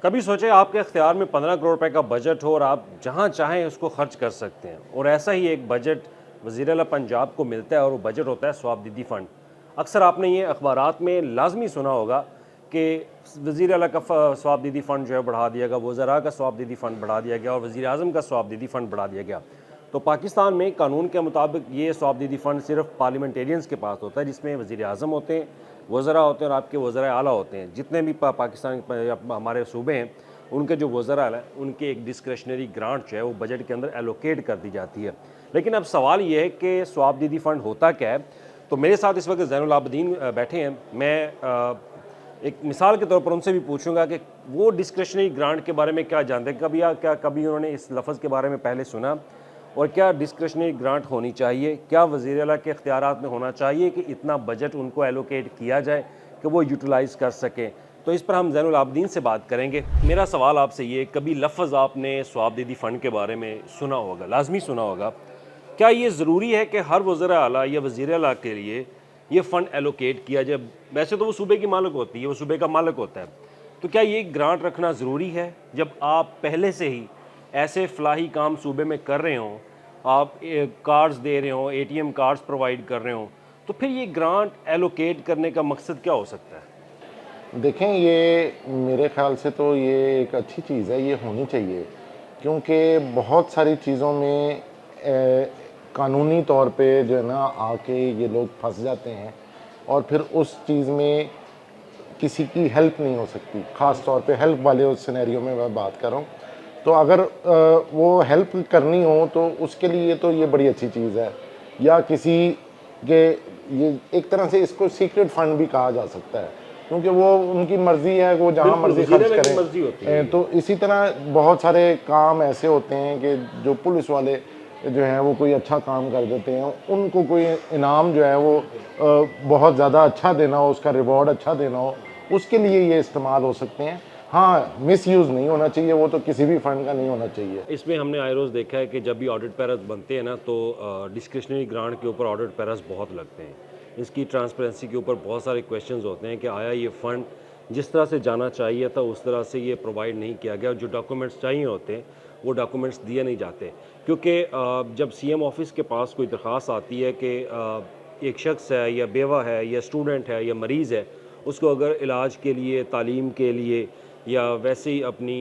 कभी सोचे आपके इख्तियार में 15 करोड़ रुपए का बजट हो और आप जहां चाहें उसको खर्च कर सकते हैं। और ऐसा ही एक बजट वज़ीर आला पंजाब को मिलता है और वो बजट होता है स्वाबदीदी फ़ंड। अक्सर आपने ये अखबारात में लाजमी सुना होगा कि वज़ीर आला का स्वाबदीदी फ़ंड जो है बढ़ा दिया गया, वज़रा का स्वाबदीदी फ़ंड बढ़ा दिया गया और वज़ीर आज़म का स्वाबदीदी फ़ंड बढ़ा दिया गया। तो पाकिस्तान में कानून के मुताबिक ये स्वाबदीदी फ़ंड सिर्फ पार्लियामेंटेरियंस के पास होता है, जिसमें वज़ीर आज़म होते हैं, वज़रा होते हैं और आपके वज़राए आला होते हैं। जितने भी पाकिस्तान हमारे सूबे हैं, उनके जो वज़रा हैं उनके एक डिस्क्रेशनरी ग्रांट जो है वो बजट के अंदर एलोकेट कर दी जाती है। लेकिन अब सवाल ये है कि स्वाबदीदी फ़ंड होता क्या है? तो मेरे साथ इस वक्त ज़ैनुल आबिदीन बैठे हैं। मैं एक मिसाल के तौर पर उनसे भी पूछूंगा कि वो डिस्क्रेशनरी ग्रांट के बारे में क्या जानते हैं, कभी उन्होंने इस लफ्ज़ के बारे में पहले सुना, और क्या डिस्क्रेशनरी ग्रांट होनी चाहिए, क्या वज़ीर आला के इख्तियारात में होना चाहिए कि इतना बजट उनको एलोकेट किया जाए कि वो यूटिलाइज़ कर सकें। तो इस पर हम ज़ैनुल आबिदीन से बात करेंगे। मेरा सवाल आपसे ये, कभी लफ्ज़ आपने स्वाबदीदी फ़ंड के बारे में सुना होगा, लाजमी सुना होगा। क्या ये ज़रूरी है कि हर वज़ीर आला या वज़ीर आला के लिए ये फ़ंड एलोकेट किया जाए? वैसे तो वो सूबे की मालिक होती है, वो सूबे का मालिक होता है। तो क्या ये ग्रांट रखना ज़रूरी है जब आप पहले से ही ऐसे फलाही काम सूबे में कर रहे हों, आप कार्ड्स दे रहे हों, एटीएम कार्ड्स प्रोवाइड कर रहे हों, तो फिर ये ग्रांट एलोकेट करने का मकसद क्या हो सकता है? देखें, ये मेरे ख़्याल से तो ये एक अच्छी चीज़ है, ये होनी चाहिए। क्योंकि बहुत सारी चीज़ों में कानूनी तौर पे जो है ना आके ये लोग फंस जाते हैं और फिर उस चीज़ में किसी की हेल्प नहीं हो सकती। ख़ास तौर पे हेल्प वाले उस सिनेरियो में मैं बात कर रहा हूँ। तो अगर वो हेल्प करनी हो तो उसके लिए तो ये बड़ी अच्छी चीज़ है। या किसी के, ये एक तरह से इसको सीक्रेट फंड भी कहा जा सकता है, क्योंकि वो उनकी मर्ज़ी है, वो जहाँ बिल्कुल, मर्ज़ी वज़ीर खर्च आला की करें। मर्ज़ी होती है ये। तो इसी तरह बहुत सारे काम ऐसे होते हैं कि जो पुलिस वाले जो हैं वो कोई अच्छा काम कर देते हैं, उनको कोई इनाम जो है वो बहुत ज़्यादा अच्छा देना हो, उसका रिवॉर्ड अच्छा देना हो, उसके लिए ये इस्तेमाल हो सकते हैं। हाँ, मिसयूज़ नहीं होना चाहिए, वो तो किसी भी फंड का नहीं होना चाहिए। इसमें हमने आए रोज़ देखा है कि जब भी ऑडिट पैरास बनते हैं ना, तो डिस्क्रिशनरी ग्रांट के ऊपर ऑडिट पैरास बहुत लगते हैं। इसकी ट्रांसपेरेंसी के ऊपर बहुत सारे क्वेश्चंस होते हैं कि आया ये फ़ंड जिस तरह से जाना चाहिए था उस तरह से ये प्रोवाइड नहीं किया गया, और जो डॉक्यूमेंट्स चाहिए होते हैं वो डॉक्यूमेंट्स दिए नहीं जाते। क्योंकि जब सीएम ऑफिस के पास कोई दरख्वास्त आती है कि एक शख्स है या बेवा है या स्टूडेंट है या मरीज़ है, उसको अगर इलाज के लिए, तालीम के लिए या वैसे ही अपनी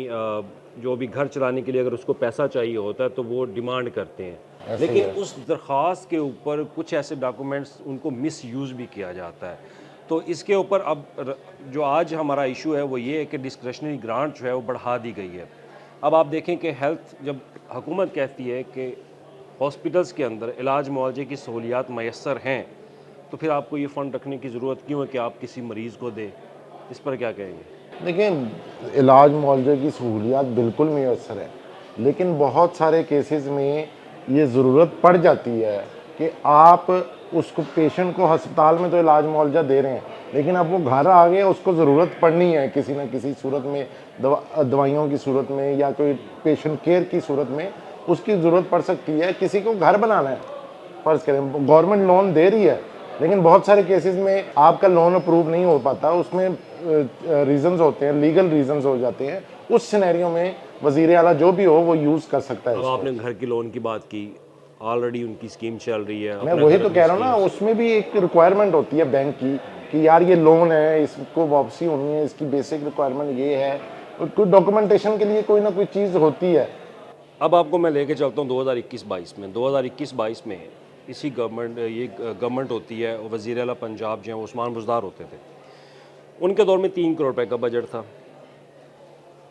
जो भी घर चलाने के लिए अगर उसको पैसा चाहिए होता है तो वो डिमांड करते हैं। ऐसे ही लेकिन है। उस दरख्वास्त के ऊपर कुछ ऐसे डॉक्यूमेंट्स उनको मिसयूज़ भी किया जाता है। तो इसके ऊपर अब जो आज हमारा इशू है वो ये है कि डिस्क्रिशनरी ग्रांट जो है वो बढ़ा दी गई है। अब आप देखें कि हेल्थ, जब हुकूमत कहती है कि हॉस्पिटल्स के अंदर इलाज मुआवजे की सहूलियात मैसर हैं, तो फिर आपको ये फ़ंड रखने की ज़रूरत क्यों है कि आप किसी मरीज़ को दें? इस पर क्या कहेंगे? देखिए, इलाज मुआवजे की सहूलियात बिल्कुल मैसर है, लेकिन बहुत सारे केसेस में ये ज़रूरत पड़ जाती है कि आप उसको, पेशेंट को अस्पताल में तो इलाज मुआवजा दे रहे हैं, लेकिन अब वो घर आ गया, उसको ज़रूरत पड़नी है किसी न किसी सूरत में, दवाइयों की सूरत में या कोई पेशेंट केयर की सूरत में उसकी ज़रूरत पड़ सकती है। किसी को घर बनाना है, फ़र्ज़ करें गवर्नमेंट लोन दे रही है, लेकिन बहुत सारे केसेस में आपका लोन अप्रूव नहीं हो पाता, उसमें रीज़न्स होते हैं, लीगल रीज़न्स हो जाते हैं। उस सिनेरियो में वज़ीर आला जो भी हो वो यूज़ कर सकता है अब इसको। आपने घर के लोन की बात की, ऑलरेडी उनकी स्कीम चल रही है, मैं अपना वही घर तो अपनी कह रहा हूँ ना, स्कीम्स। उसमें भी एक रिक्वायरमेंट होती है बैंक की कि यार ये लोन है, इसको वापसी होनी है, इसकी बेसिक रिक्वायरमेंट ये है, और कोई डॉक्यूमेंटेशन के लिए कोई ना कोई चीज़ होती है। अब आपको मैं लेके चलता हूँ 2021-22 में। 2021-22 में इसी गवर्नमेंट होती है, वज़ीर आला पंजाब जो हैं उस्मान बुज़दार होते थे। उनके दौर में 3 करोड़ रुपए का बजट था।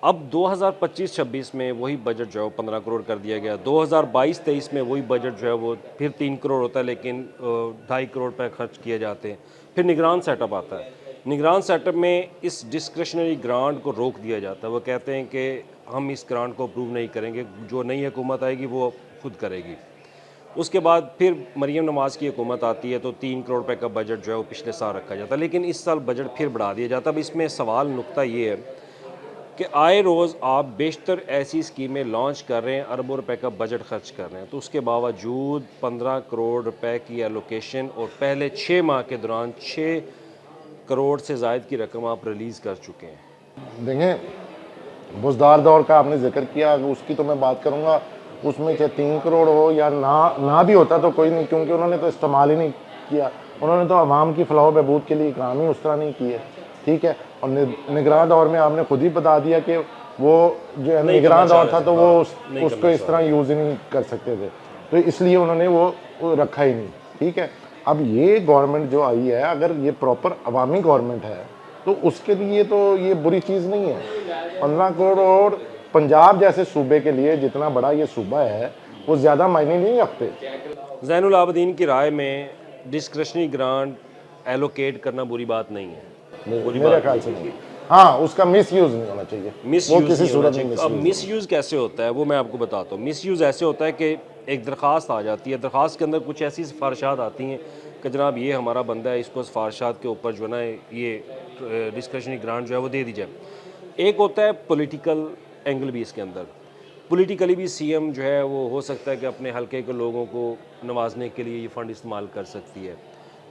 अब 2025-26 में वही बजट जो है वो 15 करोड़ कर दिया गया। 2022-23 में वही बजट जो है वो फिर 3 करोड़ होता है, लेकिन 2.5 करोड़ रुपए खर्च किए जाते हैं। फिर निगरान सेटअप आता है। निगरान सेटअप में इस डिस्क्रिशनरी ग्रांट को रोक दिया जाता है। वो कहते हैं कि हम इस ग्रांट को अप्रूव नहीं करेंगे, जो नई हुकूमत आएगी वो खुद करेगी। उसके बाद फिर मरीम नवाज़ की हुकूमत आती है तो 3 करोड़ रुपए का बजट जो है वो पिछले साल रखा जाता है, लेकिन इस साल बजट फिर बढ़ा दिया जाता है। अब इसमें सवाल नुक्ता ये है कि आए रोज़ आप बेशतर ऐसी स्कीमें लॉन्च कर रहे हैं, अरबों रुपए का बजट खर्च कर रहे हैं, तो उसके बावजूद 15 करोड़ रुपए की एलोकेशन और पहले 6 माह के दौरान 6 करोड़ से ज़ायद की रकम आप रिलीज़ कर चुके हैं। देखें, बुजदार दौर का आपने जिक्र किया, अगर उसकी तो मैं बात करूँगा, उसमें चाहे 3 करोड़ हो या ना भी होता तो कोई नहीं, क्योंकि उन्होंने तो इस्तेमाल ही नहीं किया। उन्होंने तो आवाम की फलाह बहबूद के लिए काम ही उस तरह नहीं किए, ठीक है। और निगरान दौर में आपने खुद ही बता दिया कि वो जो है नहीं निगरान करना दौर चाह था, तो रहे थे, वो नहीं उसको करना इस चाह तरह रहे यूज़ ही नहीं कर सकते थे, तो इसलिए उन्होंने वो रखा ही नहीं, ठीक है। अब ये गवर्नमेंट जो आई है, अगर ये प्रॉपर अवामी गवर्नमेंट है तो उसके लिए तो ये बुरी चीज़ नहीं है। 15 करोड़ पंजाब जैसे सूबे के लिए, जितना बड़ा ये सूबा है, वो ज़्यादा मायने नहीं रखते। ज़ैनुल आबदीन की राय में डिस्क्रिशनरी ग्रांट एलोकेट करना बुरी बात नहीं है, बुरी मेरे बात ख्याल नहीं से है। नहीं, हाँ उसका मिस यूज़ नहीं होना चाहिए, मिस वो यूज़ किसी नहीं होना सूरत में चाहिए। मिस अब यूज़ मिस यूज़ कैसे होता है वो मैं आपको बताता हूँ। मिस यूज़ ऐसे होता है कि एक दरख्वास्त आ जाती है, दरख्वास्त के अंदर कुछ ऐसी सिफारिशात आती हैं कि जनाब ये हमारा बंदा है, इसको सिफारिशात के ऊपर जो है ना ये डिस्क्रिशनरी ग्रांट जो है वो दे दी जाए। एक होता है पॉलिटिकल एंगल भी इसके अंदर, पॉलिटिकली भी सीएम जो है वो हो सकता है कि अपने हलके के लोगों को नवाजने के लिए ये फ़ंड इस्तेमाल कर सकती है।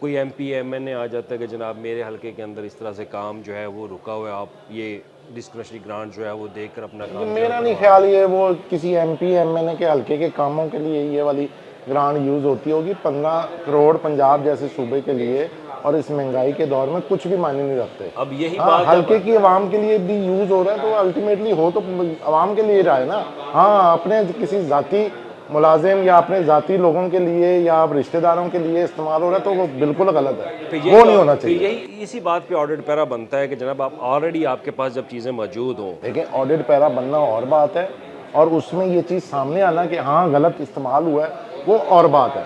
कोई एमपी एमएनए आ जाता है कि जनाब मेरे हलके के अंदर इस तरह से काम जो है वो रुका हुआ है, आप ये डिस्क्रिशनरी ग्रांट जो है वो देकर अपना लेकिन काम जो है मेरा नहीं करवा ख्याल दें। ये वो किसी एमपी एमएनए के हल्के के कामों के लिए ये वाली ग्रांट यूज़ होती होगी। 15 करोड़ पंजाब जैसे सूबे के लिए और इस महंगाई के दौर में कुछ भी मायने नहीं रखते। अब यही हाँ, बात हल्के अब की आवाम के लिए भी यूज़ हो रहा है, तो अल्टीमेटली हो तो आवाम के लिए रहा है ना। हाँ, अपने किसी ज़ाती मुलाजिम या अपने ज़ाती लोगों के लिए या आप रिश्तेदारों के लिए इस्तेमाल हो रहा है, तो वो बिल्कुल गलत फिर है, यही वो तो नहीं होना फिर चाहिए। यही इसी बात पे ऑडिट पैरा बनता है कि जनाब आप ऑलरेडी आपके पास जब चीज़ें मौजूद हों। देखिए, ऑडिट पैरा बनना और बात है, और उसमें ये चीज़ सामने आना कि हाँ गलत इस्तेमाल हुआ है, वो और बात है,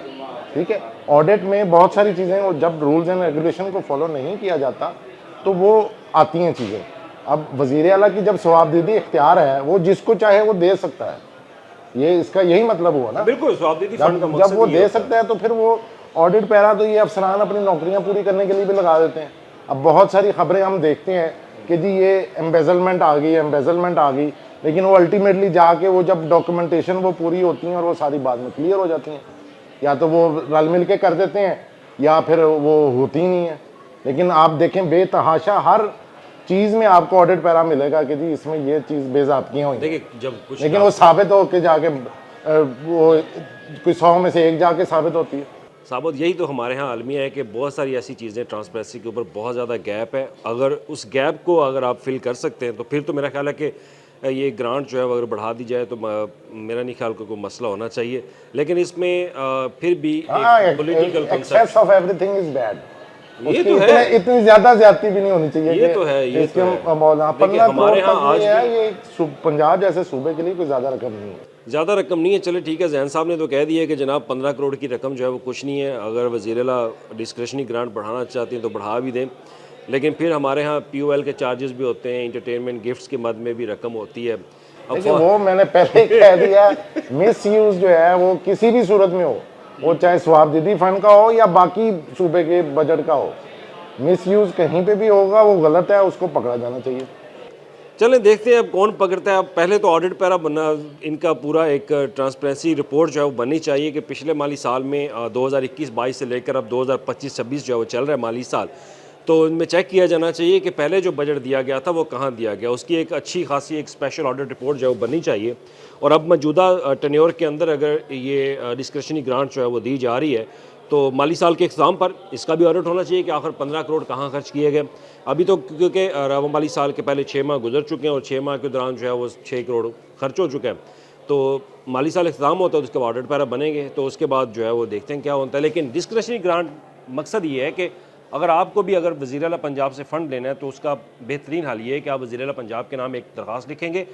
ठीक है। ऑडिट में बहुत सारी चीज़ें, और जब रूल्स एंड रेगुलेशन को फॉलो नहीं किया जाता तो वो आती हैं चीज़ें। अब वज़ीर आला की जब जवाबदेही इख्तियार है, वो जिसको चाहे वो दे सकता है, ये इसका यही मतलब हुआ ना। बिल्कुल जवाबदेही फंड का जब मकसद वो ये दे होता है। सकता है तो फिर वो ऑडिट पैरा तो ये अफसरान अपनी नौकरियां पूरी करने के लिए भी लगा देते हैं। अब बहुत सारी खबरें हम देखते हैं कि जी ये एम्बेजलमेंट आ गई, एम्बेजलमेंट आ गई, लेकिन वो अल्टीमेटली जाके वो जब डॉक्यूमेंटेशन वो पूरी होती हैं और वो सारी बाद में क्लियर हो जाती हैं, या तो वो रल मिल के कर देते हैं या फिर वो होती ही नहीं है। लेकिन आप देखें बेतहाशा हर चीज़ में आपको ऑडिट पैरा मिलेगा कि जी इसमें ये चीज़ बेज़ाब्तियाँ हुई हैं, देखिए जब कुछ लेकिन वो साबित हो के जाके वो कोई 100 में से एक जाके साबित होती है। साबुत यही तो हमारे यहाँ अलमिया है कि बहुत सारी ऐसी चीज़ें ट्रांसपेरेंसी के ऊपर बहुत ज़्यादा गैप है। अगर उस गैप को अगर आप फिल कर सकते हैं तो फिर तो मेरा ख्याल है कि ये ग्रांट जो है अगर बढ़ा दी जाए तो मेरा नहीं ख्याल कोई मसला होना चाहिए। लेकिन इसमें फिर भी हाँ, एक political access concept of everything is bad. ये उसकी तो है, इतनी ज्यादा ज्यादती भी नहीं होनी चाहिए ये कि तो है, ये इसके तो है। मौलाना देखिए 15 करोड़ हमारे यहाँ तक आज ये है, भी ये पंजाब जैसे सूबे के लिए कोई ज्यादा रकम नहीं है। ज़्यादा रकम नहीं है। चले ठीक है, जैन साहब ने तो कह दिया कि जनाब 15 करोड़ की रकम जो है वो कुछ नहीं है। अगर वज़ीर-ए-आला डिस्क्रिशनरी ग्रांट बढ़ाना चाहती हैं तो बढ़ा भी दें, लेकिन फिर हमारे यहाँ पीओएल के चार्जेस भी होते हैं, इंटरटेनमेंट गिफ्ट्स के मद में भी रकम होती है। अब देखिए वो मैंने पहले ही कह दिया, मिस यूज जो है वो किसी भी सूरत में हो, वो चाहे स्वाबदीदी फंड का हो या बाकी सूबे के बजट का हो, मिस यूज कहीं पे भी होगा वो गलत है, उसको पकड़ा जाना चाहिए। चलें देखते हैं अब कौन पकड़ता है। अब पहले तो ऑडिट पैरा बनना, इनका पूरा एक ट्रांसपेरेंसी रिपोर्ट जो है वो बननी चाहिए कि पिछले माली साल में 2021-22 से लेकर अब 2025-26 जो है वो चल रहा है माली साल, तो इनमें चेक किया जाना चाहिए कि पहले जो बजट दिया गया था वो कहाँ दिया गया। उसकी एक अच्छी खासी एक स्पेशल ऑडिट रिपोर्ट जो है वो बननी चाहिए। और अब मौजूदा टेन्योर के अंदर अगर ये डिस्क्रिशनरी ग्रांट जो है वो दी जा रही है तो माली साल के इख्तिताम पर इसका भी ऑडिट होना चाहिए कि आखिर 15 करोड़ कहाँ खर्च किए गए। अभी तो क्योंकि रवा माली साल के पहले 6 माह गुजर चुके हैं और 6 माह के दौरान जो है वो 6 करोड़ खर्च हो चुका है, तो माली साल इख्तिताम होता है तो उसके बाद ऑडिट पैरा बनेंगे, तो उसके बाद जो है वो देखते हैं क्या होता है। लेकिन डिस्क्रिशनरी ग्रांट मकसद ये है कि अगर आपको भी अगर वज़ीर आला पंजाब से फ़ंड लेना है तो उसका बेहतरीन हल ये है कि आप वज़ीर आला पंजाब के नाम एक दरख्वास्त लिखेंगे।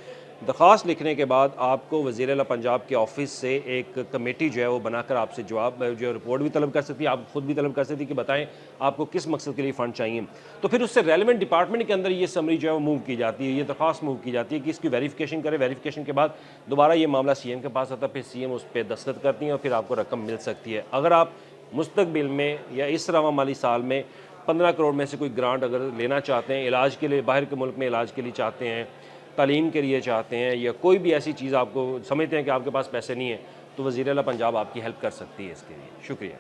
दरख्वास्त लिखने के बाद आपको वज़ीर आला पंजाब के ऑफ़िस से एक कमेटी जो है वो बनाकर आपसे जवाब जो है रिपोर्ट भी तलब कर सकती है, आप खुद भी तलब कर सकती है कि बताएं आपको किस मकसद के लिए फ़ंड चाहिए। तो फिर उससे रेलिवेंट डिपार्टमेंट के अंदर ये समरी जो है वो मूव की जाती है, ये दरख्वास्त मूव की जाती है कि इसकी वेरिफिकेशन करें। वेरिफिकेशन के बाद दोबारा ये मामला सीएम के पास आता है, फिर सीएम उस पर दस्तखत करती हैं और फिर आपको रकम मिल सकती है। अगर आप मुस्तकबिल में या इस रवा माली साल में 15 करोड़ में से कोई ग्रांट अगर लेना चाहते हैं, इलाज के लिए बाहर के मुल्क में इलाज के लिए चाहते हैं, तालीम के लिए चाहते हैं, या कोई भी ऐसी चीज़ आपको समझते हैं कि आपके पास पैसे नहीं है, तो वज़ीर आला पंजाब आपकी हेल्प कर सकती है इसके लिए। शुक्रिया।